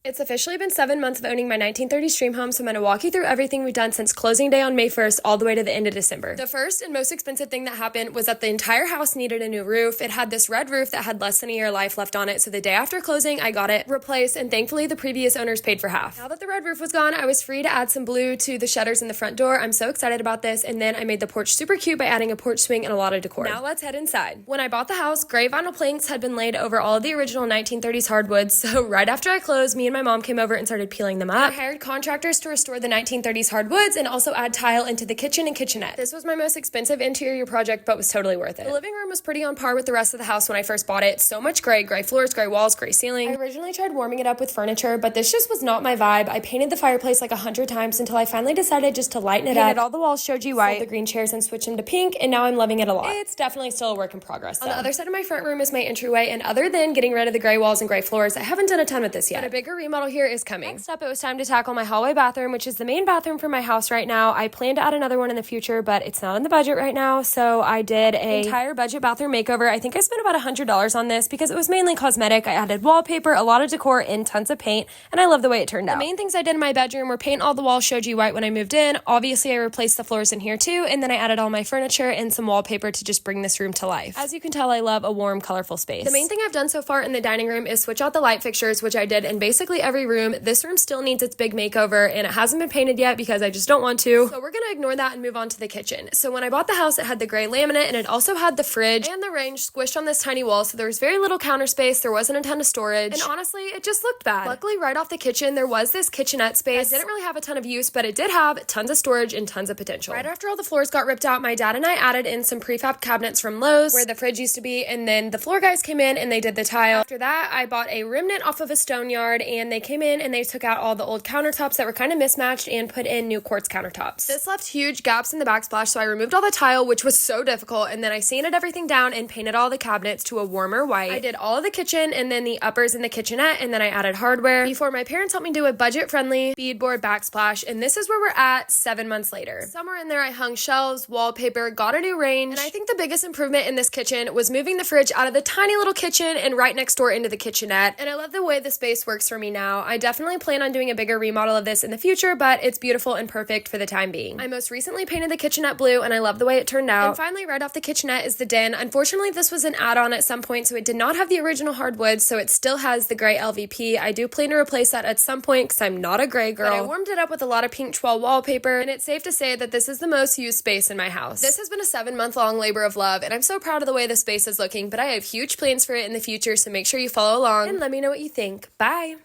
It's officially been 7 months of owning my 1930s dream home, so I'm going to walk you through everything we've done since closing day on May 1st all the way to the end of December. The first and most expensive thing that happened was that the entire house needed a new roof. It had this red roof that had less than a year life left on it, so the day after closing, I got it replaced, and thankfully the previous owners paid for half. Now that the red roof was gone, I was free to add some blue to the shutters in the front door. I'm so excited about this, and then I made the porch super cute by adding a porch swing and a lot of decor. Now let's head inside. When I bought the house, gray vinyl planks had been laid over all of the original 1930s hardwoods, so right after I closed, me and my mom came over and started peeling them up. I hired contractors to restore the 1930s hardwoods and also add tile into the kitchen and kitchenette. This was my most expensive interior project, but was totally worth it. The living room was pretty on par with the rest of the house when I first bought it. So much gray floors, gray walls, gray ceiling. I originally tried warming it up with furniture, but this just was not my vibe. I painted the fireplace like 100 times until I finally decided just to lighten it up. Painted all the walls shoji white, sold the green chairs and switched them to pink, and now I'm loving it a lot. It's definitely still a work in progress, though. On the other side of my front room is my entryway, and other than getting rid of the gray walls and gray floors, I haven't done a ton with this yet. But a bigger remodel here is coming. Next up, it was time to tackle my hallway bathroom, which is the main bathroom for my house right now. I plan to add another one in the future, but it's not in the budget right now, so I did an entire budget bathroom makeover. I think I spent about $100 on this because it was mainly cosmetic. I added wallpaper, a lot of decor, and tons of paint, and I love the way it turned out. The main things I did in my bedroom were paint all the walls shoji white when I moved in. Obviously, I replaced the floors in here too, and then I added all my furniture and some wallpaper to just bring this room to life. As you can tell, I love a warm, colorful space. The main thing I've done so far in the dining room is switch out the light fixtures, which I did in basically every room. This room still needs its big makeover, and it hasn't been painted yet because I just don't want to. So we're gonna ignore that and move on to the kitchen. So when I bought the house, it had the gray laminate, and it also had the fridge and the range squished on this tiny wall, so there was very little counter space. There wasn't a ton of storage, and honestly, it just looked bad. Luckily, right off the kitchen, there was this kitchenette space. It didn't really have a ton of use, but it did have tons of storage and tons of potential. Right after all the floors got ripped out, my dad and I added in some prefab cabinets from Lowe's, where the fridge used to be, and then the floor guys came in and they did the tile. After that, I bought a remnant off of a stone yard, and they came in and they took out all the old countertops that were kind of mismatched and put in new quartz countertops. This left huge gaps in the backsplash, so I removed all the tile, which was so difficult, and then I sanded everything down and painted all the cabinets to a warmer white. I did all of the kitchen and then the uppers in the kitchenette, and then I added hardware before my parents helped me do a budget-friendly beadboard backsplash, and this is where we're at 7 months later. Somewhere in there, I hung shelves, wallpaper, got a new range, and I think the biggest improvement in this kitchen was moving the fridge out of the tiny little kitchen and right next door into the kitchenette, and I love the way the space works for me now. I definitely plan on doing a bigger remodel of this in the future, but it's beautiful and perfect for the time being. I most recently painted the kitchenette blue, and I love the way it turned out. And finally, right off the kitchenette is the den. Unfortunately, this was an add-on at some point, so it did not have the original hardwood, so it still has the gray LVP. I do plan to replace that at some point because I'm not a gray girl. But I warmed it up with a lot of pink toile wallpaper, and it's safe to say that this is the most used space in my house. This has been a 7-month-long labor of love, and I'm so proud of the way the space is looking, but I have huge plans for it in the future, so make sure you follow along and let me know what you think. Bye!